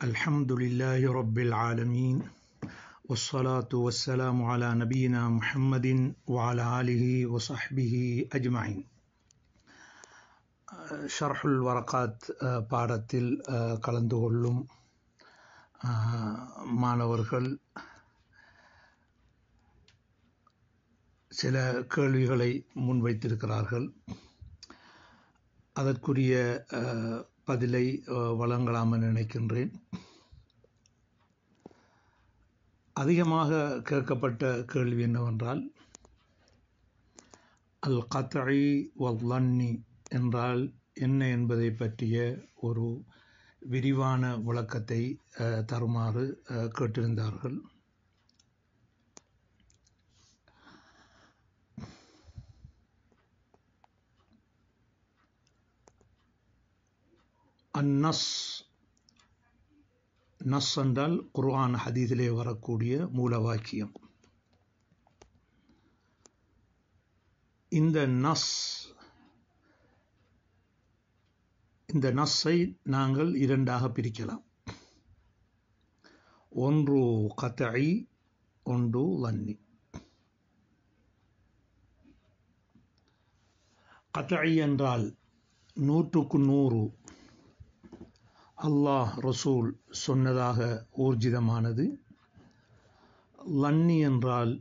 الحمد لله رب العالمين والصلاة والسلام على نبينا محمد وعلى آله وصحبه أجمعين. ஷர்ஹுல் வரகாத் பாடத்தில் கலந்து கொள்ளும் மாணவர்கள் சில கேள்விகளை முன்வைத்திருக்கிறார்கள். அதற்குரிய பதிலை வழங்கலாம் என நினைக்கின்றேன். அதிகமாக கேட்கப்பட்ட கேள்வி என்னவென்றால், அல் கத்இ வல் லன்னி என்றால் என்ன என்பதை பற்றிய ஒரு விரிவான விளக்கத்தை தருமாறு கேட்டிருந்தார்கள். நஸ் என்றால் குர்ஆன் ஹதீஸிலே வரக்கூடிய மூல வாக்கியம். இந்த நஸ்ஸை நாங்கள் இரண்டாக பிரிக்கலாம். ஒன்று கத்இ, ஒன்று லன்னி. கத்இ என்றால் 100% அல்லாஹ் ரசூல் சொன்னதாக ஊர்ஜிதமானது. லன்னி என்றால்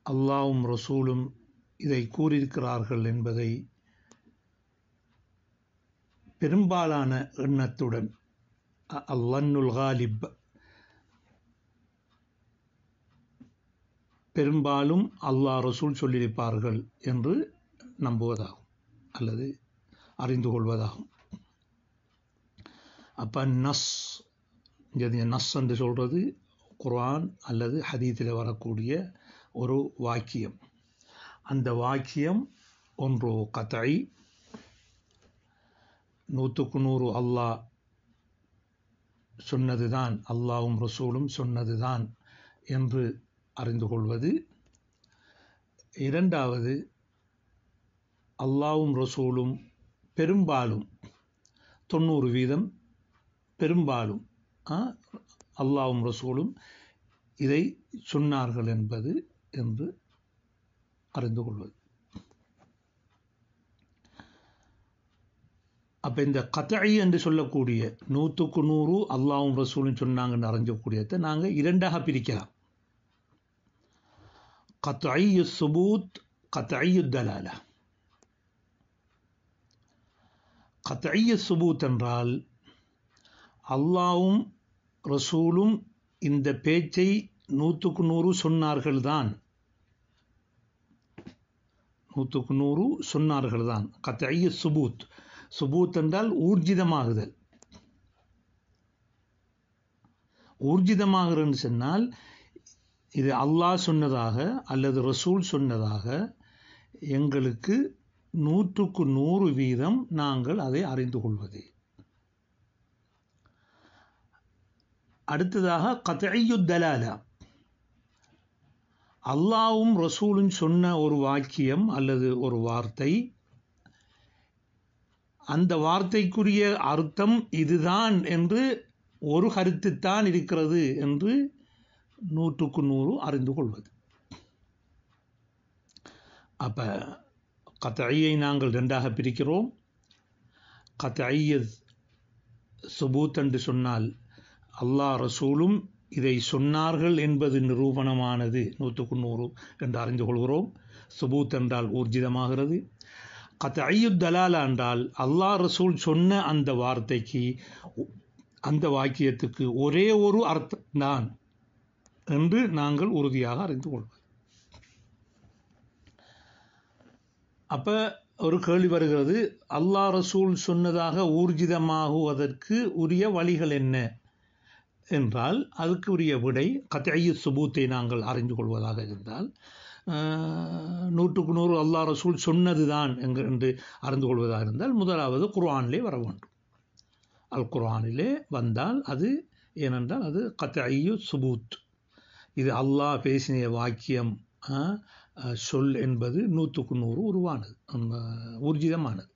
அல்லாஹ்வும் ரசூலும் இதை கூறியிருக்கிறார்கள் என்பதை பெரும்பாலான எண்ணத்துடன், அல்லன்னுல் காலிப், பெரும்பாலும் அல்லாஹ் ரசூல் சொல்லியிருப்பார்கள் என்று நம்புவதாகும் அல்லது அறிந்து கொள்வதாகும். அப்போ நஸ் என்று சொல்கிறது குர்ஆன் அல்லது ஹதீஸில் வரக்கூடிய ஒரு வாக்கியம். அந்த வாக்கியம் ஒன்று கத்இ, 100% அல்லாஹ் சொன்னதுதான், அல்லாஹ்வும் ரசூலும் சொன்னதுதான் என்று அறிந்து கொள்வது. இரண்டாவது, அல்லாஹ்வும் ரசூலும் பெரும்பாலும் 90% பெரும்பாலும் அல்லாஹ்வும் ரசூலும் இதை சொன்னார்கள் என்பது என்று அறிந்து கொள்வது. அப்போ இந்த கத்இ என்று சொல்லக்கூடிய 100% அல்லாஹ்வும் ரசூலும் சொன்னாங்கன்னு அறிஞ்சக்கூடியதை நாங்கள் இரண்டாக பிரிக்கலாம். கத்இ சுபூத், கத்இ தலாலா. கத்இ சுபூத் என்றால் அல்லாஹ்வும் ரசூலும் இந்த பேச்சை 100% சொன்னார்கள் தான், 100% சொன்னார்கள் தான். கத்இ சுபூத். சுபூத் என்றால் ஊர்ஜிதமாகுதல். ஊர்ஜிதமாகிறன்னு சொன்னால் இது அல்லாஹ் சொன்னதாக அல்லது ரசூல் சொன்னதாக எங்களுக்கு 100% நாங்கள் அதை அறிந்து கொள்வது. அடுத்ததாக கத்இ தலாலா. அல்லாஹ்வும் ரசூலும் சொன்ன ஒரு வாக்கியம் அல்லது ஒரு வார்த்தை, அந்த வார்த்தைக்குரிய அர்த்தம் இதுதான் என்று ஒரு கருத்துத்தான் இருக்கிறது என்று 100% அறிந்து கொள்வது. அப்ப கத்இயை நாங்கள் ரெண்டாக பிரிக்கிறோம். கத்இ சுபூத் என்று சொன்னால் அல்லாஹ் ரசூலும் இதை சொன்னார்கள் என்பது நிரூபணமானது 100% என்று அறிந்து கொள்கிறோம். சுபூத் என்றால் ஊர்ஜிதமாகிறது. கத்இ தலாலா என்றால் அல்லாஹ் ரசூல் சொன்ன அந்த வார்த்தைக்கு, அந்த வாக்கியத்துக்கு ஒரே ஒரு அர்த்தம் தான் என்று நாங்கள் உறுதியாக அறிந்து கொள்வோம். அப்ப ஒரு கேள்வி வருகிறது, அல்லாஹ் ரசூல் சொன்னதாக ஊர்ஜிதமாகுவதற்கு உரிய வழிகள் என்ன என்றால், அதுக்கு உரிய விடை கத்இ சுபூத்தை நாங்கள் அறிந்து கொள்வதாக இருந்தால், 100% அல்லாஹ் ரசூல் சொன்னதுதான் என்று அறிந்து கொள்வதாக இருந்தால், முதலாவது குர்ஆனிலே வர வேண்டும். அல் குர்ஆனிலே வந்தால் அது ஏனென்றால் அது கத்இ சுபூத், இது அல்லாஹ் பேசின வாக்கியம், சொல் என்பது 100% உருவானது, ஊர்ஜிதமானது.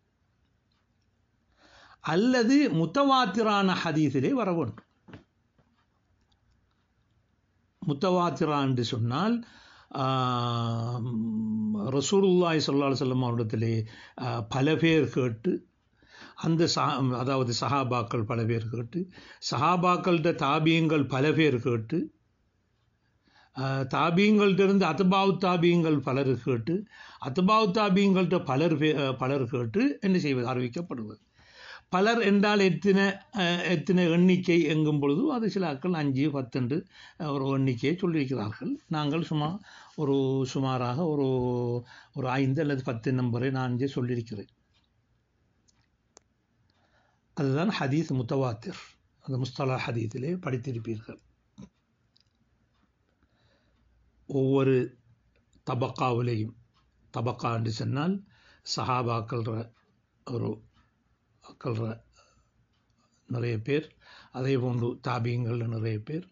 அல்லது முத்தவாத்திரான ஹதீஸிலே வர வேண்டும். முத்தவாத்திரா என்று சொன்னால் ரசூலுல்லாஹி ஸல்லல்லாஹு அலைஹி வஸல்லம் அவரிடத்திலே பல பேர் கேட்டு, அந்த அதாவது சஹாபாக்கள் பல பேர் கேட்டு, சஹாபாக்கள்கிட்ட தாபியங்கள் பல பேர் கேட்டு, தாபியங்கள்டிருந்து அத்பாவு தாபியங்கள் பலர் கேட்டு, அத்பாவு தாபியங்கள்கிட்ட பலர் கேட்டு என்ன செய்வது, அறிவிக்கப்படுவது. பலர் என்றால் எத்தனை எண்ணிக்கை எங்கும் பொழுது அது சில ஆட்கள் 5, 10 என்று ஒரு எண்ணிக்கையை சொல்லியிருக்கிறார்கள். நாங்கள் சுமாராக ஒரு 5 அல்லது 10 நம்பரை நான் இங்கே சொல்லியிருக்கிறேன். அதுதான் ஹதீஸ் முத்தவாத்திர். அந்த முஸ்தலா ஹதீஸிலே படித்திருப்பீர்கள். ஒவ்வொரு தபக்காவிலையும், தபக்கா என்று சொன்னால் சஹாபாக்கள்ற ஒரு நிறைய பேர், அதே போன்று தாபியங்களில் நிறைய பேர்,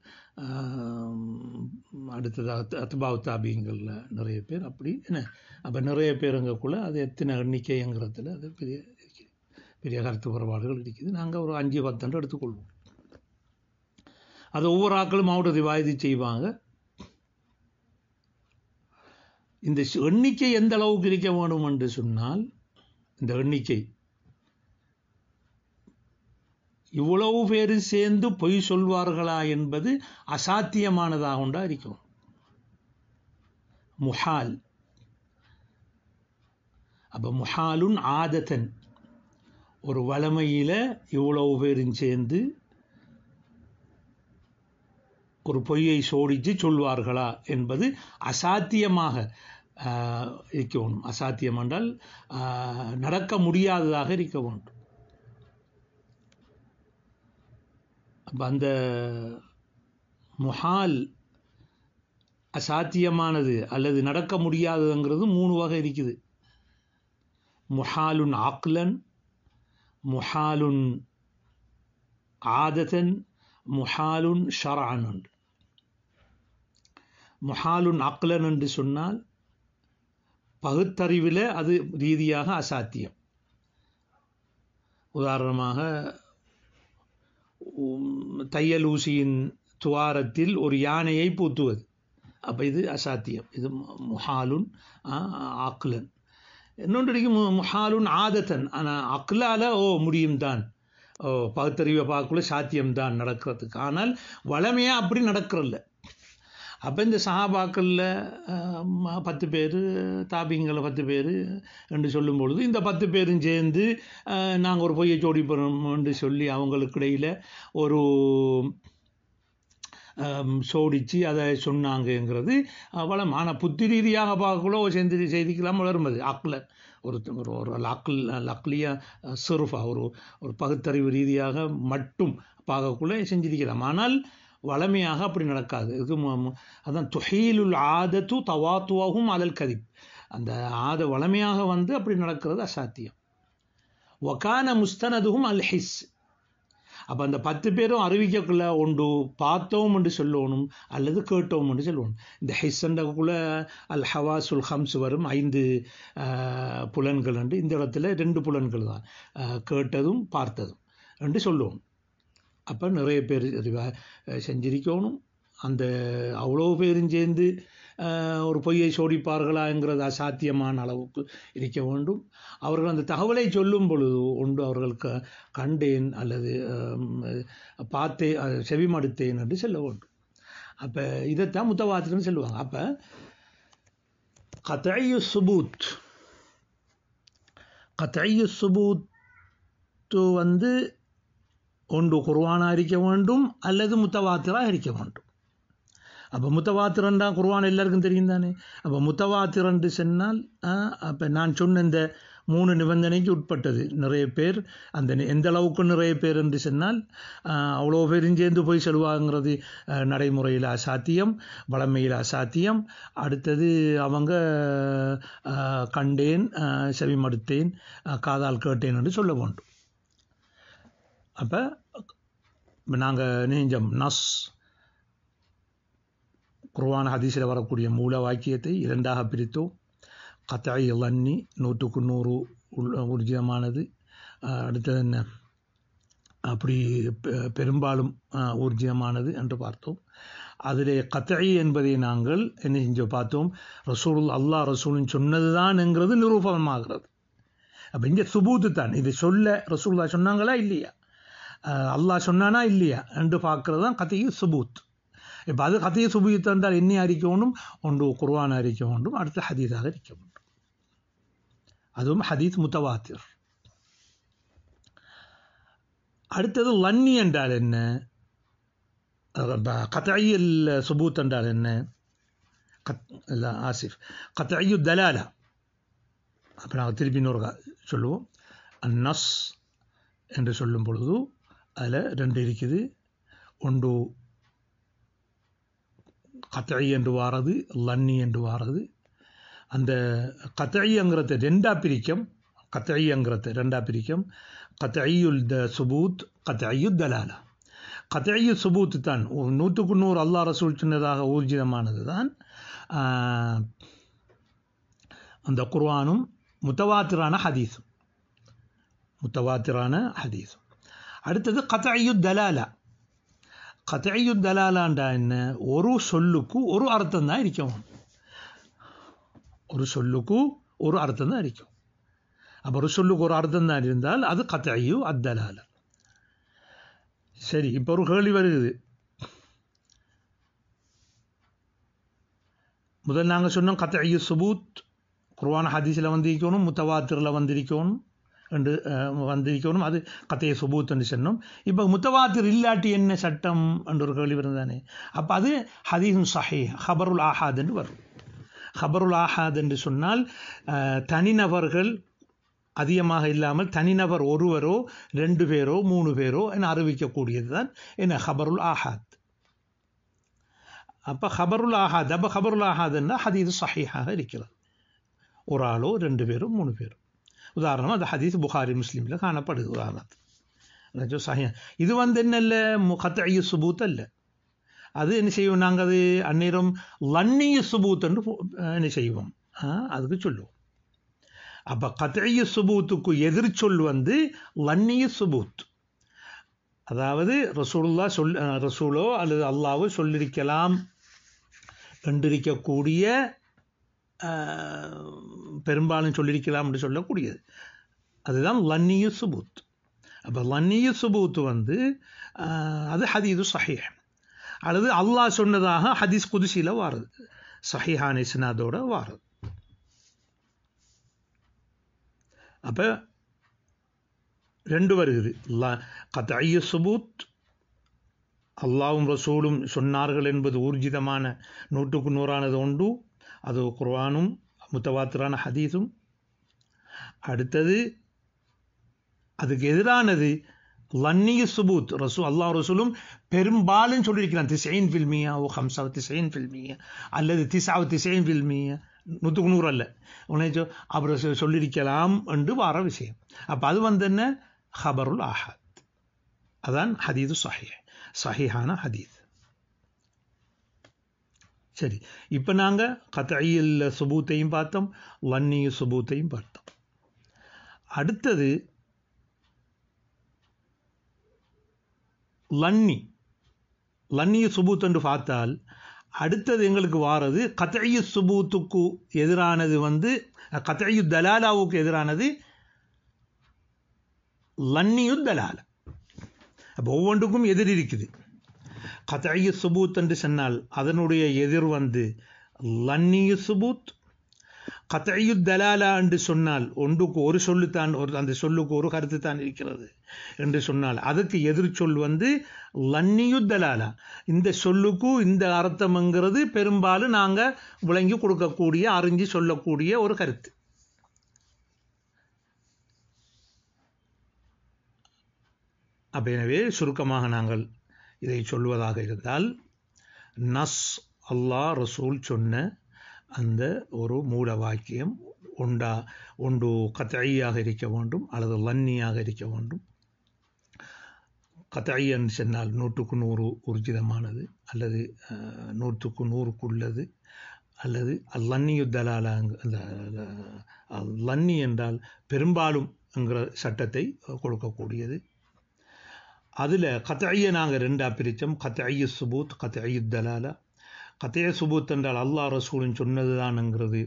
அடுத்ததாக அத்பாவு தாபியங்களில் நிறைய பேர், அப்படி என்ன அப்போ நிறைய பேருங்கக்குள்ள அது எத்தனை எண்ணிக்கைங்கிறதுல அது பெரிய கருத்து குறைபாடுகள் இருக்குது. நாங்கள் ஒரு 5, 10 எடுத்துக்கொள்வோம். அது ஒவ்வொரு ஆக்களும் அவருடைய ரிவாயத்து செய்வாங்க. இந்த எண்ணிக்கை எந்த அளவுக்கு இருக்க வேண்டும் என்று சொன்னால், இந்த எண்ணிக்கை இவ்வளவு பேர் சேர்ந்து பொய் சொல்வார்களா என்பது அசாத்தியமானதாக உண்டா இருக்கும். முஹால். அப்ப முஹாலுன் ஆதத்தன், ஒரு வளமையில இவ்வளவு பேரும் சேர்ந்து ஒரு பொய்யை சோடித்து சொல்வார்களா என்பது அசாத்தியமாக இருக்க வேண்டும். அசாத்தியம் என்றால் நடக்க முடியாததாக இருக்க வேண்டும். அப்போ அந்த முஹால் அசாத்தியமானது அல்லது நடக்க முடியாததுங்கிறது 3 வகை இருக்குது. முஹாலுன் ஆக்லன், முஹாலுன் ஆதத்தன், முஹாலுன் ஷர்அன். முஹாலுன் அக்லன் என்று சொன்னால் பகுத்தறிவில் அது ரீதியாக அசாத்தியம். உதாரணமாக தையல் ஊசியின் துவாரத்தில் ஒரு யானையை பூத்துவது, அப்போ இது அசாத்தியம். இது முஹாலுன் அக்லன். இன்னொன்று முஹாலுன் ஆதத்தன், ஆனால் அக்லால முடியும் தான், பகுத்தறிவை பார்க்கக்குள்ள சாத்தியம்தான் நடக்கிறதுக்கு, ஆனால் வளமையாக அப்படி நடக்கிறல்ல. அப்போ இந்த சஹாபாக்களில் 10 பேர், தாபிங்களை 10 பேர் என்று சொல்லும் பொழுது இந்த 10 பேரும் சேர்ந்து நாங்கள் ஒரு பொய்யை ஜோடிப்போம் என்று சொல்லி அவங்களுக்கு இடையில் ஒரு சோடித்து அதை சொன்னாங்கங்கிறது வளம். ஆனால் புத்தி ரீதியாக பார்க்கக்குள்ள செய்திக்கெல்லாம் வளரும்பது அக்ல ஒரு அக்லியா சிறுஃபா ஒரு பகுத்தறிவு ரீதியாக மட்டும் பார்க்கக்குள்ள செஞ்சிருக்கலாம். ஆனால் வளமையாக அப்படி நடக்காது. இது அதான் துஹீலுல் ஆதத்து தவாத்துவாகும் அலல் கதிப். அந்த வளமையாக அப்படி நடக்கிறது அசாத்தியம். வகான முஸ்தனதுகும் அல் ஹிஸ். அப்போ அந்த 10 பேரும் அறிவிக்கக்குள்ள ஒன்று பார்த்தோம் என்று சொல்லணும் அல்லது கேட்டோம் என்று சொல்லணும். இந்த ஹிஸ்ஸண்டக்குள்ள அல் ஹவாசுல் ஹம்ஸ் வரும், 5 புலன்கள் என்று. இந்த இடத்துல 2 புலன்கள் தான், கேட்டதும் பார்த்ததும் என்று சொல்லுவோம். அப்போ நிறைய பேர் செஞ்சிருக்கணும். அந்த அவ்வளோ பேரும் சேர்ந்து ஒரு பொய்யை சோடிப்பார்களாங்கிறது அசாத்தியமான அளவுக்கு இருக்க வேண்டும். அவர்கள் அந்த தகவலை சொல்லும் பொழுது ஒன்று அவர்கள் கண்டேன் அல்லது பார்த்தேன், செவிமடுத்தேன் என்று சொல்ல வேண்டும். அப்போ இதைத்தான் முத்தவாத்திரன்னு சொல்லுவாங்க. அப்போ கத்இயு சுபூத் ஒன்று குர்ஆனாக இருக்க வேண்டும் அல்லது முத்தவாத்திராக இருக்க வேண்டும். அப்போ முத்தவாத்திரண்டா குர்ஆன் எல்லாருக்கும் தெரியும் தானே. அப்போ முத்தவாத்திரண்டு சொன்னால் அப்போ நான் சொன்ன இந்த 3 நிபந்தனைக்கு உட்பட்டது. நிறைய பேர் எந்த அளவுக்கு நிறைய பேர் என்று சொன்னால் அவ்வளோ பேரும் சேர்ந்து போய் சொல்லுவாங்கிறது நடைமுறையில் அசாத்தியம், வளமையில் அசாத்தியம். அடுத்தது அவங்க கண்டேன், செவிமடுத்தேன், காதால் கேட்டேன் என்று சொல்ல வேண்டும். அப்போ நாங்கள் நெஞ்சம் நஸ் குர்ஆன் ஹதீஸில் வரக்கூடிய மூல வாக்கியத்தை 2ஆக பிரித்தோம். கத்இ லன்னி 100க்கு 100 ஊர்ஜிதமானது. அடுத்தது என்ன, அப்படி பெரும்பாலும் ஊர்ஜிதமானது என்று பார்த்தோம். அதிலே கத்இ என்பதை நாங்கள் என்ன செஞ்சு பார்த்தோம், அல்லாஹ் ரசூலின் சொன்னது தான் என்கிறது நிரூபணமாகிறது. அப்போ இங்கே சுபூத்து தான், இது சொல்ல ரசூலுல்லாஹ் சொன்னாங்களா இல்லையா, அல்லாஹ் சொன்னானா இல்லையா என்று பார்க்கறது தான் கத்இ சுபூத். இப்போ அது கத்இ சுபூத் என்றால் என்ன அறிக்கணும், ஒன்று குர்ஆன் அறிக்க வேண்டும், அடுத்து ஹதீஸாக அறிக்க வேண்டும். அதுவும் ஹதீஸ் முத்தவாத்திர். அடுத்தது லன்னி என்றால் என்ன, கத்இல் சுபூத் என்றால் என்ன, கத்இ தலாலா. அப்போ நாங்கள் திருப்பி இன்னொரு சொல்லுவோம். அந்நஸ் என்று சொல்லும் பொழுது அதில் ரெண்டு இருக்குது. ஒன்று கத்இ என்று வாரது, லன்னி என்று வாரது. அந்த கத்இங்கிறத ரெண்டாக பிரிக்கும், கத்இங்கிறத ரெண்டாக பிரிக்கும். கத்இயுல் சுபூத், கத்இயு தலாலா. கத்இயு சுபூத் தான் 100க்கு 100 அல்லாஹ் ரசூல் சொன்னதாக ஊர்ஜிதமானது தான் அந்த குர்ஆனும் முத்தவாத்திரான ஹதீஸும், முத்தவாத்திரான ஹதீஸும். அடுத்தது கத்இயு தலாலா. கத்இயு தலாலாண்டா என்ன, ஒரு சொல்லுக்கு ஒரு அர்த்தம் தான் இருக்கும், ஒரு சொல்லுக்கு ஒரு அர்த்தம் தான் இருக்கும். அப்போ ஒரு சொல்லுக்கு ஒரு அர்த்தம் தான் இருந்தால் அது கத்இயு அத்தலாலா. சரி, இப்போ ஒரு கேள்வி வருகிறது. முதல் நாங்கள் சொன்னோம் கத்இயு சுபூத் குர்ஆன் ஹதீஸில் வந்திருக்கணும், முத்தவாத்திரில் வந்திருக்கணும் என்று வந்திருக்கணும், அது கத்இ சுபூத் என்று சொன்னோம். இப்போ முத்தவாத்திர் இல்லாட்டி என்ன சட்டம் என்ற ஒரு கேள்வி வருது தானே. அப்போ அது ஹதீஸுன் ஸஹீஹ், ஹபருல் ஆஹாத் என்று வரும். ஹபருல் ஆஹாத் என்று சொன்னால் தனிநபர்கள் அதிகமாக இல்லாமல் தனிநபர் ஒருவரோ 2 பேரோ 3 பேரோ என அறிவிக்கக்கூடியது தான் என்ன ஹபருல் ஆஹாத். அப்போ ஹபருல் ஆஹாத், அப்போ ஹபருல் ஆஹாத்னா ஹதீஸ் ஸஹீஹாக இருக்கிறது, ஒரு ஆளோ 2 பேரோ 3 பேரோ. உதாரணமாக அந்த ஹதீஸ் புகாரி முஸ்லீமில் காணப்படுது. உதாரணத்துக்கு ஸஹீஹ். இது என்ன இல்லை, கத்இ சுபூத் அல்ல. அது என்ன செய்வோம், நாங்கள் அது அந்நேரம் லன்னி சுபூத் என்று என்ன செய்வோம், அதுக்கு சொல்லுவோம். அப்போ கத்இ சுபூத்துக்கு எதிர்ச்சொல் லன்னி சுபூத். அதாவது ரசூலோ அல்லது அல்லாஹ்வோ சொல்லியிருக்கலாம் என்றிருக்கக்கூடிய, பெரும்பாலும் சொல்லியிருக்கலாம் என்று சொல்லக்கூடியது, அதுதான் லன்னியு சுபூத். அப்போ லன்னியு சுபூத் அது ஹதீது ஸஹீஹ் அல்லது அல்லாஹ் சொன்னதாக ஹதீஸ் குதுசியில் வாருது, ஸஹீஹான இஸ்னாதோட வாருது. அப்போ ரெண்டு வருகிறது, கத்இ சுபூத் அல்லாஹ்வும் ரசூலும் சொன்னார்கள் என்பது ஊர்ஜிதமான 100க்கு 100ஆனது உண்டு, அது குர்ஆனும் முத்தவாத்திரான ஹதீஸும். அடுத்தது அதுக்கு எதிரானது லன்னி சுபூத், அல்லாஹ் ரசூலும் பெரும்பாலும் சொல்லியிருக்கிறான் 90% ஓ 95% அல்லது 99%, 100க்கு 100 அல்ல, உனக்கு அவர் சொல்லியிருக்கலாம் என்று வர விஷயம். அப்போ அது என்ன ஹபருல் ஆஹாத், அதான் ஹதீது ஸஹீஹ், ஸஹீஹான ஹதீஸ். சரி, இப்போ நாங்கள் கத்இல் சுபூத்தையும் பார்த்தோம், லன்னி சுபூத்தையும் பார்த்தோம். அடுத்தது லன்னி சுபூத் என்று பார்த்தால் அடுத்தது எங்களுக்கு வாரது கத்இ சுபூத்துக்கு எதிரானது கத்இ தலாலாவுக்கு எதிரானது லன்னியு தலாலா. அப்போ ஒவ்வொன்றுக்கும் எதிர் இருக்குது. கத்இ சுபூத் என்று சொன்னால் அதனுடைய எதிர் லன்னியு சுபூத். கத்இ தலாலா என்று சொன்னால் ஒன்றுக்கு ஒரு சொல்லுத்தான், அந்த சொல்லுக்கு ஒரு கருத்து தான் இருக்கிறது என்று சொன்னால் அதுக்கு எதிர் சொல் லன்னியு தலாலா. இந்த சொல்லுக்கு இந்த அர்த்தம்ங்கிறது பெரும்பாலும் நாங்கள் விளங்கி கொடுக்கக்கூடிய, அறிஞ்சு சொல்லக்கூடிய ஒரு கருத்து. அப்போ எனவே சுருக்கமாக நாங்கள் இதை சொல்வதாக இருந்தால், நஸ் அல்லாஹ் ரசூல் சொன்ன அந்த ஒரு மூல வாக்கியம் ஒன்று கத்இயாக இருக்க வேண்டும் அல்லது லன்னியாக இருக்க வேண்டும். கத்இ என்று சொன்னால் 100க்கு 100 ஊர்ஜிதமானது அல்லது 100க்கு 100க்குள்ளது, அல்லது லன்னியு தலாலா, லன்னி என்றால் பெரும்பாலும் என்கிற சட்டத்தை கொடுக்கக்கூடியது. அதில் கத்ஐயை நாங்கள் ரெண்டாக பிரித்தோம். கத்ஐயு சுபூத், கத்ஐயு தலாலா. கத்ஐய சுபூத் என்றால் அல்லாஹ் ரசூலின் சொன்னது தான்ங்கிறது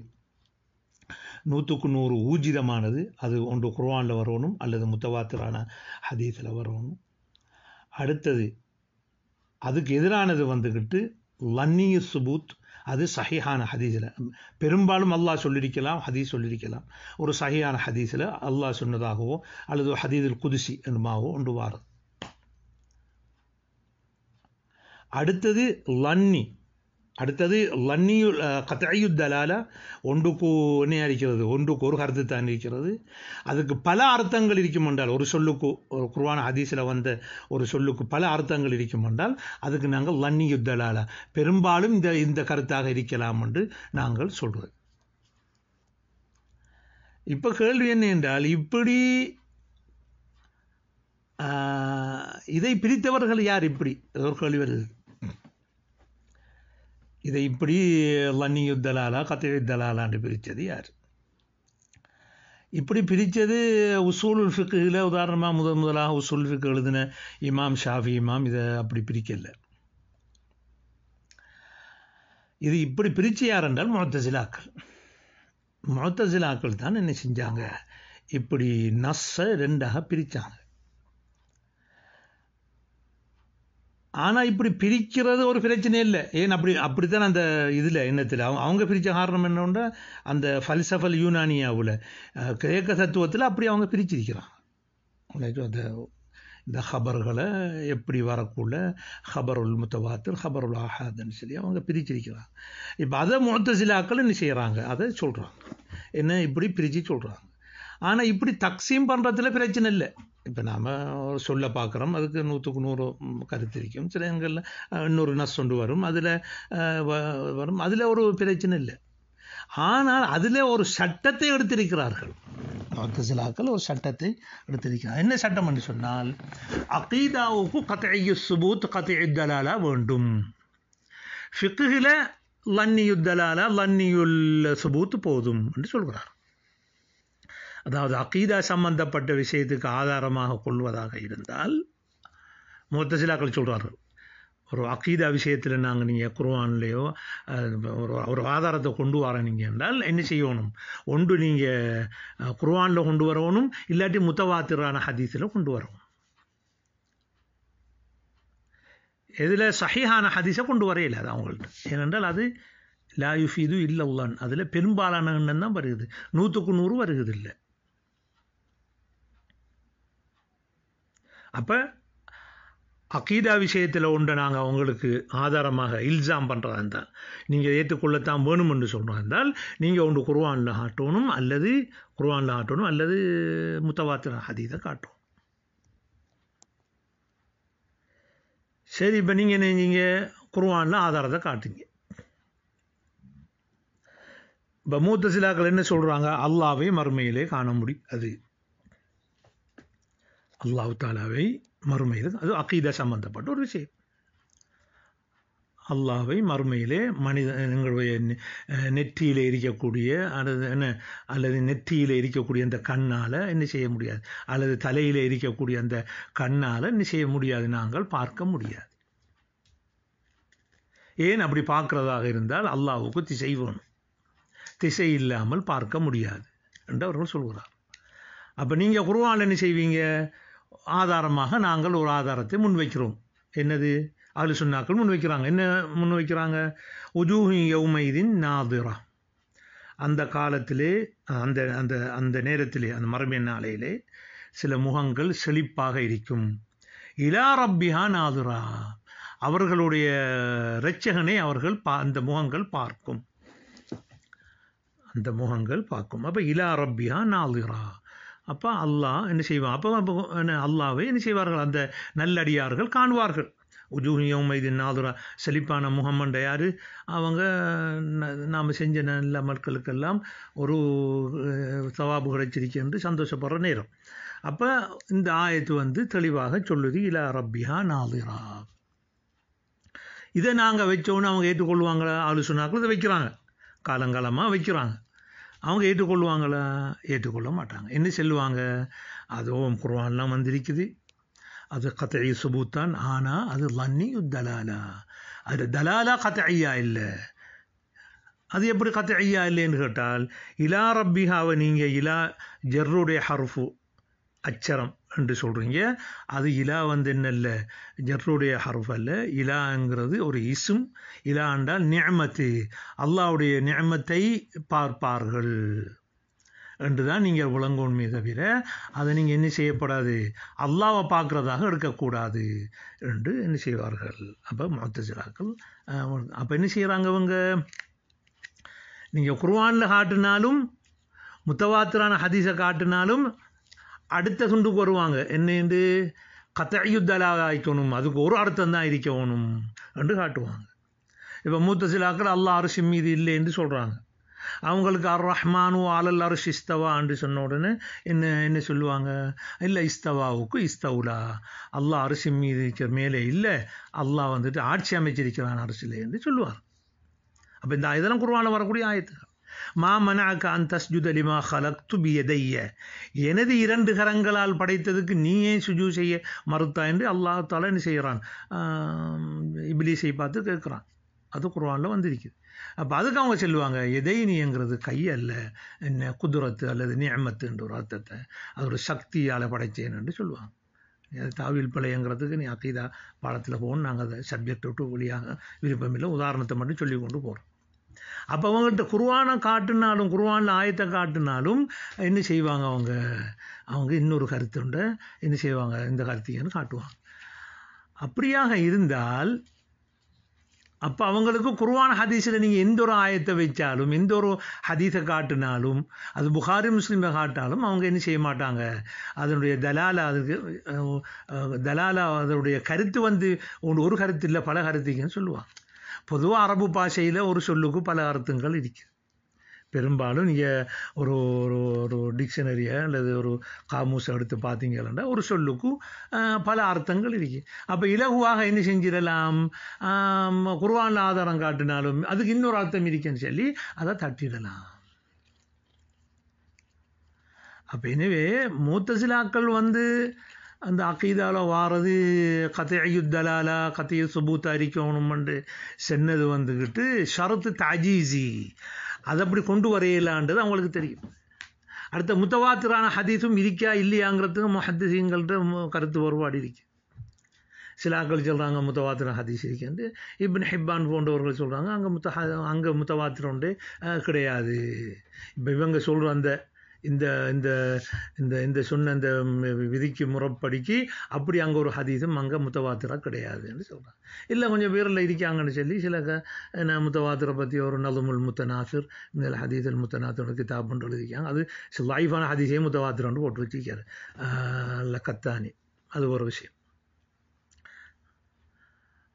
100% ஊர்ஜிதமானது. அது ஒன்று குர்ஆனில் வரணும் அல்லது முத்தவாத்திரான ஹதீஸில் வரணும். அடுத்தது அதுக்கு எதிரானது வந்துக்கிட்டு லன்னியு சுபூத், அது சஹீஹான ஹதீஸில் பெரும்பாலும் அல்லாஹ் சொல்லியிருக்கலாம், ஹதீஸ் சொல்லியிருக்கலாம். ஒரு சஹீஹான ஹதீஸில் அல்லாஹ் சொன்னதாகவோ அல்லது ஹதீஸுல் குதுசி என்னமாகவோ ஒன்று வாரம். அடுத்தது லன்னியுல் கத்ஐயு தலாலா. ஒன்றுக்கு என்ன இருக்கிறது, ஒன்றுக்கு ஒரு கருத்து தான் இருக்கிறது. அதுக்கு பல அர்த்தங்கள் இருக்கும் என்றால், ஒரு சொல்லுக்கு ஒரு குர்ஆன் ஹதீஸில் வந்த ஒரு சொல்லுக்கு பல அர்த்தங்கள் இருக்கும் என்றால் அதுக்கு நாங்கள் லன்னியு தலாலா, பெரும்பாலும் இந்த கருத்தாக இருக்கலாம் என்று நாங்கள் சொல்கிறது. இப்போ கேள்வி என்ன என்றால், இப்படி இதை பிரித்தவர்கள் யார்? இப்படி ஒரு கேள்வி வருது. இதை இப்படி லன்னியு தலாலா கத்ஐயு தலாலான்னு பிரித்தது யார்? இப்படி பிரித்தது உசூலுல் ஃபிக்ஹில் உதாரணமாக முதலாக உசூல் ஃபிக்ஹ் எழுதின இமாம் ஷாஃபி இமாம் இதை அப்படி பிரிக்கல. இது இப்படி பிரித்து யார் என்றால் முஅத்தஸிலாக்கள் தான் என்ன செஞ்சாங்க, இப்படி நஸ்ஸை ரெண்டாக பிரித்தாங்க. ஆனால் இப்படி பிரிக்கிறது ஒரு பிரச்சனை இல்லை. ஏன் அப்படித்தான் அந்த இதில் எண்ணத்தில் அவங்க பிரித்த காரணம் என்னன்னா, அந்த ஃபல்சஃபல் யூனானியாவில் கிரேக்க தத்துவத்தில் அப்படி அவங்க பிரிச்சிருக்கிறாங்க. அந்த இந்த ஹபர்களை எப்படி வரக்குள்ள ஹபருல் முத்தவாத்திர் ஹபருல் ஆஹாதுன்னு சொல்லி அவங்க பிரிச்சிருக்கிறாங்க. இப்போ அதை முஅத்தஸிலாக்கள் என்ன செய்கிறாங்க, அதை சொல்கிறாங்க, என்ன இப்படி பிரித்து சொல்கிறாங்க. ஆனால் இப்படி தக்சீம் பண்ணுறதுல பிரச்சனை இல்லை. இப்போ நாம் சொல்ல பார்க்குறோம், அதுக்கு 100% கருத்து இருக்கும். சில இடங்களில் இன்னொரு நஸ் ஒன்று வரும், அதில் வரும், அதில் ஒரு பிரச்சனை இல்லை. ஆனால் அதில் ஒரு சட்டத்தை எடுத்திருக்கிறார்கள் முஅத்தஸிலாக்கள், ஒரு சட்டத்தை எடுத்திருக்கிறார். என்ன சட்டம் என்று சொன்னால், அகீதாவுக்கு கத்ஐயு சுபூத் கத்ஐயு தலாலா வேண்டும். ஃபிக்ஹில் லன்னியு தலாலா லன்னியுல் சுபூத் போதும் என்று சொல்கிறார். அதாவது அகீதா சம்பந்தப்பட்ட விஷயத்துக்கு ஆதாரமாக கொள்வதாக இருந்தால் முஅத்தஸிலாக்கள் சொல்கிறார்கள், ஒரு அகீதா விஷயத்தில் நாங்கள் நீங்கள் குர்ஆன்லேயோ ஒரு ஆதாரத்தை கொண்டு வரீங்க என்றால் என்ன செய்யணும், ஒன்று நீங்கள் குர்ஆனில் கொண்டு வரணும், இல்லாட்டி முத்தவாத்திரான ஹதீஸில் கொண்டு வரணும். இதில் சஹீஹான ஹதீஸை கொண்டு வரையில அது அவங்கள்ட்ட. ஏனென்றால் அது லா யுஃபீது இல்லல்லான், அதில் பெரும்பாலான எண்ணம் தான் வருகிறது, 100% வருகிறது இல்லை. அப்போ அகீதா விஷயத்தில் ஒன்றை நாங்கள் அவங்களுக்கு ஆதாரமாக இல்சாம் பண்ணுறதா இருந்தால், நீங்கள் ஏற்றுக்கொள்ளத்தான் வேணும் என்று சொல்கிறதா இருந்தால், நீங்கள் ஒன்று குர்ஆனில் காட்டணும் அல்லது முத்தவாத்திர ஹதீஸை காட்டணும். சரி, இப்போ நீங்கள் நீங்கள் குர்ஆனில் ஆதாரத்தை காட்டுங்க. இப்போ முஅத்தஸிலாக்கள் என்ன சொல்கிறாங்க, அல்லாஹ்வை மறுமையிலே காண முடியும், அது அல்லாஹ் தஆலாவை மறுமையில், அது அகீதா சம்பந்தப்பட்ட ஒரு விஷயம். அல்லாஹ்வை மறுமையிலே எங்களுடைய நெற்றியில் இருக்கக்கூடிய அல்லது நெற்றியில் இருக்கக்கூடிய அந்த கண்ணால் என்ன செய்ய முடியாது, அல்லது தலையில் இருக்கக்கூடிய அந்த கண்ணால் என்ன செய்ய முடியாது, நாங்கள் பார்க்க முடியாது. ஏன் அப்படி பார்க்குறதாக இருந்தால் அல்லாஹ்வுக்கு திசை வேணும், திசை இல்லாமல் பார்க்க முடியாது என்று அவர்கள் சொல்கிறார். அப்போ நீங்கள் குர்ஆனில் என்ன செய்வீங்க, ஆதாரமாக நாங்கள் ஒரு ஆதாரத்தை முன்வைக்கிறோம். என்னது, அஹ்லு சுன்னாக்கள் முன்வைக்கிறாங்க. என்ன முன்வைக்கிறாங்க, உஜூஹு யௌமைதின் நாதிரா, அந்த காலத்திலே அந்த அந்த அந்த நேரத்திலே அந்த மறுமை நாளையிலே சில முகங்கள் செழிப்பாக இருக்கும். இலா ரப்பிஹா நாதிரா, அவர்களுடைய இரட்சகனை அவர்கள் அந்த முகங்கள் பார்க்கும், அந்த முகங்கள் பார்க்கும். அப்போ இலா ரப்பிஹா நாதிரா, அப்போ அல்லாஹ் என்ன செய்வான், அப்போ அல்லாஹ்வை என்ன செய்வார்கள், அந்த நல்லடியார்கள் காணுவார்கள். உஜூஹு யௌமைதின் நாதிரா, செழிப்பான முகமண்ட யார், அவங்க நாம் செஞ்ச நல்ல மக்களுக்கெல்லாம் ஒரு சவாபு கிடைச்சிருக்கின்ற சந்தோஷப்படுற நேரம். அப்போ இந்த ஆயத்து தெளிவாக சொல்லுது, இலா ரப்பிஹா நாதிரா. இதை நாங்கள் வச்சோன்னு அவங்க ஏற்றுக்கொள்வாங்களா? அஹ்லு சுன்னாக்கள் இதை வைக்கிறாங்க, காலங்காலமாக வைக்கிறாங்க. அவங்க ஏற்றுக்கொள்வாங்களா? ஏற்றுக்கொள்ள மாட்டாங்க. என்ன சொல்லுவாங்க, அதுவும் குர்ஆன்லாம் வந்திருக்குது, அது கத்இ சுபூத் தான். ஆனால் அது லன்னியு தலாலா. அது தலாலா கத்இயா இல்லை. அது எப்படி கத்இயா இல்லைன்னு கேட்டால், இலா ரப்பிஹாவை நீங்கள் இலா ஜர்ருடைய ஹர்ஃபு அச்சரம் என்று சொல்கிறீங்க. அது இலா வந்து என்ன இல்லை, ஜர்ருடைய ஹர்ஃப் அல்ல. இலாங்கிறது ஒரு இஸ்ம். இலா என்றால் நிஅமத்து, அல்லாஹ்வுடைய நிஅமத்தை பார்ப்பார்கள் என்று தான் நீங்கள் விளங்கணுமே தவிர அதை நீங்கள் என்ன செய்யப்படாது, அல்லாஹ்வை பார்க்குறதாக எடுக்கக்கூடாது என்று என்ன செய்வார்கள். அப்போ முஅத்தஸிலாக்கள் அப்போ என்ன செய்கிறாங்க, அவங்க நீங்கள் குர்ஆனில் காட்டினாலும் முத்தவாத்திரான ஹதீஸை காட்டினாலும் அடுத்த துண்டுக்கு வருவாங்க. என்னென்று கத்இ தலாலா ஆயிக்கணும், அதுக்கு ஒரு அர்த்தம் தான் இருக்கணும் என்று காட்டுவாங்க. இப்போ முஅத்தஸிலாக்கள் அல்லாஹ் அர்ஷின் மீது இல்லை என்று சொல்கிறாங்க. அவங்களுக்கு அர் ரஹ்மானு அலல் அர்ஷ் இஸ்தவா என்று சொன்ன உடனே என்ன சொல்லுவாங்க, இல்லை இஸ்தவாவுக்கு இஸ்தவுலா, அல்லாஹ் அர்ஷின் மீது இருக்கிற மேலே இல்லை, அல்லாஹ் வந்துட்டு ஆட்சி அமைச்சிருக்கிறான் அரசில் என்று சொல்லுவார். அப்போ இந்த இதெல்லாம் குர்ஆனில் வரக்கூடிய ஆயத்துகள். மா மனஅக அன் தஸ்ஜுத லிமா ஹலக்து பியதைய, எனது 2 கரங்களால் படைத்ததுக்கு நீ ஏன் சுஜூத் செய்ய மறுத்தா என்று அல்லாஹ் தஆலா என்ன செய்கிறான், இப்லீஸை பார்த்து கேட்குறான். அது குர்ஆனில் வந்திருக்குது. அப்போ அதுக்கு அவங்க சொல்லுவாங்க, எதைனிங்கிறது கை அல்ல, என்ன குதுரத்து அல்லது நிஅமத்துன்ற ஒரு அர்த்தத்தை, அதோட சக்தியால் படைச்சேன் என்று சொல்லுவாங்க. தாவில் பிழைங்கிறதுக்கு நீ அக்கீதா பாடத்தில் போகணும், நாங்கள் அதை சப்ஜெக்ட் விட்டு வெளியாக விருப்பமில்லை, உதாரணத்தை மட்டும் சொல்லி கொண்டு போகிறோம். அப்போ அவங்கள்ட்ட குர்ஆனை காட்டினாலும், குர்ஆனில் ஆயத்தை காட்டினாலும் என்ன செய்வாங்க, அவங்க இன்னொரு கருத்துண்ட என்ன செய்வாங்க, இந்த கருத்தைன்னு காட்டுவாங்க. அப்படியாக இருந்தால் அப்போ அவங்களுக்கு குர்ஆன் ஹதீஸில் நீங்கள் எந்த ஒரு ஆயத்தை வச்சாலும், எந்த ஒரு ஹதீஸை காட்டினாலும், அது புகாரி முஸ்லீமை காட்டாலும் அவங்க என்ன செய்ய மாட்டாங்க, அதனுடைய தலாலா, அதுக்கு தலாலா அதனுடைய கருத்து வந்து ஒரு கருத்து இல்லை பல கருத்துக்குன்னு சொல்லுவாங்க. பொதுவாக அரபு பாஷையில் ஒரு சொல்லுக்கு பல அர்த்தங்கள் இருக்குது. பெரும்பாலும் நீங்கள் ஒரு ஒரு டிக்ஷனரியை அல்லது ஒரு காமூஸை எடுத்து பார்த்தீங்கன்னா ஒரு சொல்லுக்கும் பல அர்த்தங்கள் இருக்குது. அப்போ இலகுவாக என்ன செஞ்சிடலாம், குர்ஆனில் ஆதாரம் காட்டினாலும் அதுக்கு இன்னொரு அர்த்தம் இருக்குன்னு சொல்லி அதை தட்டிடலாம். அப்போ எனவே முஅத்தஸிலாக்கள் வந்து அந்த அக்கீதாவில் வாரது கத்இ தலாலா கத்இ சுபூத் அறிக்கணும்னு சொன்னது வந்துக்கிட்டு ஷரத்து தஜீஸி, அதை அப்படி கொண்டு வரையலான்றது அவங்களுக்கு தெரியும். அடுத்த முத்தவாத்திரான ஹதீஸும் இருக்கா இல்லையாங்கிறதுக்கு முஹத்திஸீன்கள்ட்ட கருத்து வேறுபாடு இருக்கு. சில ஆட்கள் சொல்கிறாங்க முத்தவாத்திர ஹதீஸ் இருக்குன்னு, இப்னு ஹிப்பான் போன்றவர்கள் சொல்கிறாங்க அங்கே முத்தவாத்திரம் உண்டு கிடையாது. இப்போ இவங்க சொல்கிற அந்த இந்த இந்த இந்த இந்த சொன்ன இந்த விதிக்கு முறைப்படிக்கு அப்படி அங்கே ஒரு ஹதீஸும் அங்கே முத்தவாத்திரா கிடையாதுன்னு சொல்கிறாங்க. இல்லை கொஞ்சம் பேரில் இருக்காங்கன்னு சொல்லி சில முத்தவாத்திரை பற்றி ஒரு நலுமுல் முத்தநாசிர் இந்த ஹதீஸல் முத்தநாத்தோட கிதாப்னு எழுதிக்காங்க. அது லைஃபான ஹதீஸே முத்தவாத்திரன்னு போட்டு வச்சுக்காரு கத்தானி. அது ஒரு விஷயம்.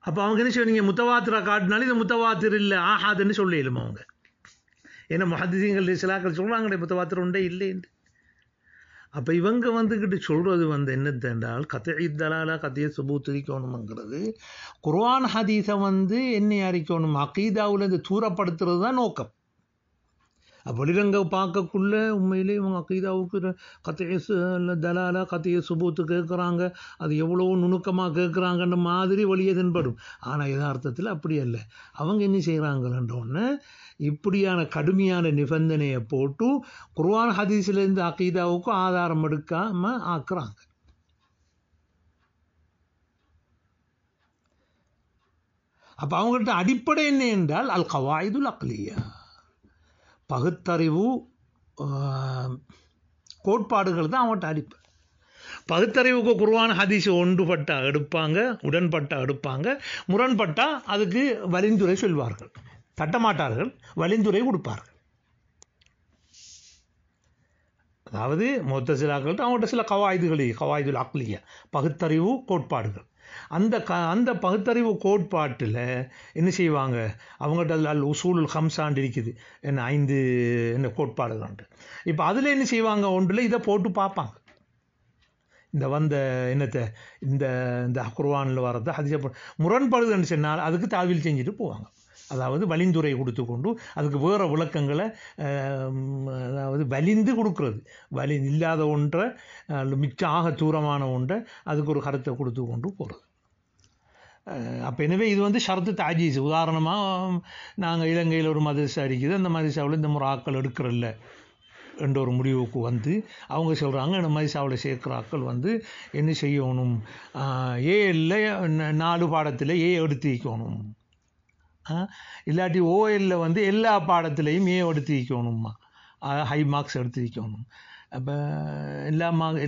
அப்போ அவங்க என்ன செய்வாங்க, முத்தவாத்திரா காட்டினாலும் இது முத்தவாத்திர் இல்லை ஆஹாதுன்னு சொல்லிடுமா அவங்க. ஏன்னா முஹத்திஸீன்கள் சிலாக்கள் சொல்கிறாங்களே முத்தவாத்திரம் உண்டே இல்லைன்னு. அப்போ இவங்க வந்துக்கிட்டு சொல்கிறது என்னது என்றால் கத்இ தலாலா கத்இ சுபூத் அறிக்கணுங்கிறது குர்ஆன் ஹதீஸை என்ன அறிக்கணும், அக்கீதாவில் இந்த தூரப்படுத்துறது தான் நோக்கம். வெளிரங்க பார்க்கக்குள்ள உண்மையிலே இவங்க அக்கீதாவுக்கு கத்இ தலாலா கத்இ சுபூத்து கேட்குறாங்க, அது எவ்வளோ நுணுக்கமாக கேட்குறாங்கன்ற மாதிரி வெளியே தென்படும். ஆனால் யதார்த்தத்தில் அப்படி அல்ல. அவங்க என்ன செய்கிறாங்கன்றோன்னு இப்படியான கடுமையான நிபந்தனையை போட்டு குர்ஆன் ஹதீஸிலேருந்து அக்கீதாவுக்கு ஆதாரம் எடுக்காமல் ஆக்குறாங்க. அப்போ அவங்கள்ட்ட அடிப்படை என்ன என்றால் அல் கவாயிதுல் அக்லியா, பகுத்தறிவு கோட்பாடுகள் தான் அவங்கள்ட்ட அடிப்படை. பகுத்தறிவுக்கு குர்ஆன் ஹதீஸ் ஒன்றுபட்டா எடுப்பாங்க, உடன்பட்டா எடுப்பாங்க, முரண்பட்டா அதுக்கு வலிந்துரை சொல்வார்கள், தட்டமாட்டார்கள், வலிந்துரை கொடுப்பார்கள். அதாவது முஅத்தஸிலாக்கள்கிட்ட அவங்கள்ட்ட சில கவாயிதுல் அக்லியா பகுத்தறிவு கோட்பாடுகள். அந்த பகுத்தறிவு கோட்பாட்டில் என்ன செய்வாங்க, அவங்கள்ட்ட அதில் உசூலுல் ஹம்சாண்டு இருக்குது, 5 கோட்பாடுகள். இப்போ அதில் என்ன செய்வாங்க, ஒன்றில் இதை போட்டு பார்ப்பாங்க. இந்த என்னத்தை இந்த குர்ஆனில் வரது ஹதீஸை முரண்படுதுன்னு சொன்னால் அதுக்கு தாவில் செஞ்சுட்டு போவாங்க. அதாவது வலிந்துரை கொடுத்து கொண்டு அதுக்கு வேறு விளக்கங்களை அதாவது வலிந்து கொடுக்குறது, வலி இல்லாத ஒன்றை மிச்ச தூரமான ஒன்றை அதுக்கு ஒரு கருத்தை கொடுத்து கொண்டு போகிறது. அப்போ எனவே இது வந்து ஷரத்து தாஜீஸ். உதாரணமாக நாங்கள் இலங்கையில் ஒரு மதரசா இருக்குது, அந்த மதரசாவில் இந்த முறை ஆக்கள் எடுக்கிறல்ல என்ற ஒரு முடிவுக்கு வந்து அவங்க சொல்கிறாங்க, இந்த மதரசாவில் சேர்க்குற ஆக்கள் வந்து என்ன செய்யணும், ஏஎல்ல 4 பாடத்தில் ஏ எடுத்து வைக்கணும், இல்லாட்டி ஓஎல்ல வந்து எல்லா பாடத்துலேயும் ஏ எடுத்து வைக்கணும்மா, ஹை மார்க்ஸ் எடுத்து வைக்கணும். அப்போ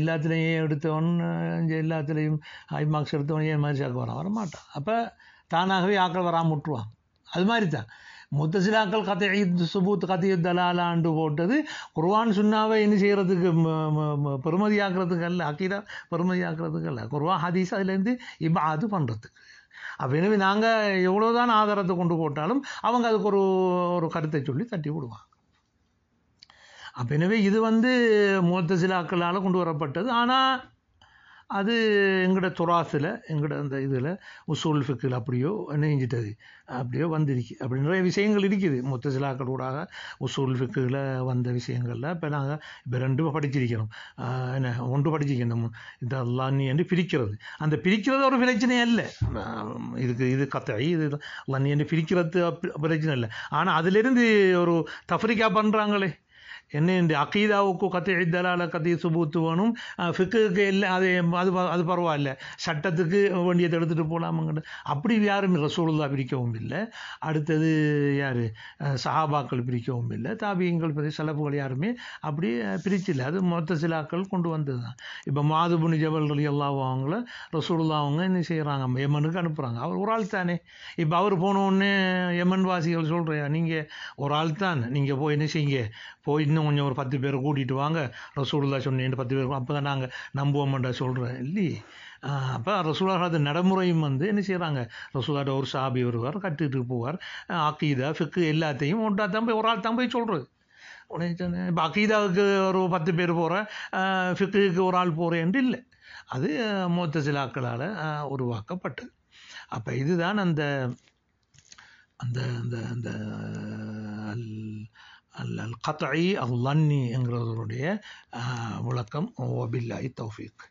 எல்லாத்துலேயும் ஏ எடுத்தவன் எல்லாத்துலேயும் ஹை மார்க்ஸ் எடுத்தவன் ஏன் மதரசாவுக்கு வரமாட்டான். அப்போ தானாகவே ஆக்கள் வராமல் விட்டுருவான். அது மாதிரி தான் முத்தசிலாக்கள் கதை சுபூத் கதையு தலாலாண்டு போட்டது குர்ஆன் சுன்னாவை என்ன செய்கிறதுக்கு பெருமதியாக்குறதுக்கு அல்ல, அக்கீதா பெருமதியாக்குறதுக்கு அல்ல, குர்ஆன் ஹதீஸ் அதுலேருந்து இபாது பண்ணுறதுக்கு. அப்போ எனவே நாங்கள் எவ்வளோதான் ஆதாரத்தை கொண்டு போட்டாலும் அவங்க அதுக்கு ஒரு கருத்தை சொல்லி தட்டி விடுவாங்க. அப்போ எனவே இது வந்து முத்தசிலாக்களால் கொண்டு வரப்பட்டது. ஆனால் அது எங்களோட துராசில் எங்களோட அந்த இதில் உசூல் ஃபிக்கில் அப்படியோ நெஞ்சிட்டது அப்படியோ வந்திருக்கு. அப்படி நிறைய விஷயங்கள் இருக்குது முத்தசிலாக்களூடாக உசூல் ஃபிக்கில் வந்த விஷயங்களில். இப்போ நாங்கள் இப்போ 2 படிச்சிருக்கிறோம். என்ன 1 படிச்சிருக்கோம், இந்த அல்லாஹ்னி என்று பிரிக்கிறது. அந்த பிரிக்கிறது ஒரு பிரச்சனை இல்லை, இது கத்தை இது அல்லாஹ்னி என்று பிரிக்கிறது பிரச்சனை இல்லை. ஆனால் அதிலிருந்து ஒரு தஃப்ரீகா பண்ணுறாங்களே, என்ன இந்த அகீதாவுக்கு கத்தை தலால கத்தை சுபூத்து வேணும், ஃபிக்குக்கு எல்லாம் அது பரவாயில்ல, சட்டத்துக்கு வேண்டியதை எடுத்துகிட்டு போகலாமுங்கிற அப்படி யாரும் ரசூலுல்லாஹ் பிரிக்கவும் இல்லை. அடுத்தது யார் சஹாபாக்கள் பிரிக்கவும் இல்லை, தாபியங்கள் சலப்புகள் யாருமே அப்படி பிரிச்சில்லை. அது முத்தசிலாக்கள் கொண்டு வந்தது தான். இப்போ முஆது பின் ஜபல் ரலியல்லாஹு அவங்கள ரசூலுல்லாஹ் அவங்க என்ன செய்கிறாங்க, யமனுக்கு அனுப்புகிறாங்க. அவர் ஒரு ஆள் தானே. இப்போ அவர் போனோடனே யமன் வாசிகள் சொல்கிறேன், நீங்கள் ஒரு ஆள் தான், நீங்கள் போய் என்ன செய்யுங்க, போய் இன்னும் கொஞ்சம் ஒரு 10 பேரை கூட்டிகிட்டு வாங்க, ரசூலுல்லாஹ் சொன்னேன் 10 பேர், அப்போ தான் நாங்கள் நம்புவோம்டா சொல்கிறேன் இல்லையே. அப்போ ரசூலுல்லாஹ் அது நடைமுறையும் வந்து என்ன செய்கிறாங்க, ரசூலுல்லாஹ் ஒரு சாபி வருவார், கட்டுட்டு போவார், அகீதா ஃபிக்கு எல்லாத்தையும் ஒன்றா தான் போய் ஒரு ஆள் தான் போய் சொல்கிறது. இப்போ அகீதாவுக்கு ஒரு 10 பேர் போகிறேன், ஃபிக்குக்கு ஒரு ஆள் போகிறேன்ட்டு இல்லை, அது முத்தசிலாக்களால் உருவாக்கப்பட்டது. அப்போ இதுதான் அந்த அந்த அந்த அந்த அல் கத்இ அல் லன்னி என்கிறவருடைய விளக்கம். வபில்லாஹி தௌஃபீக்.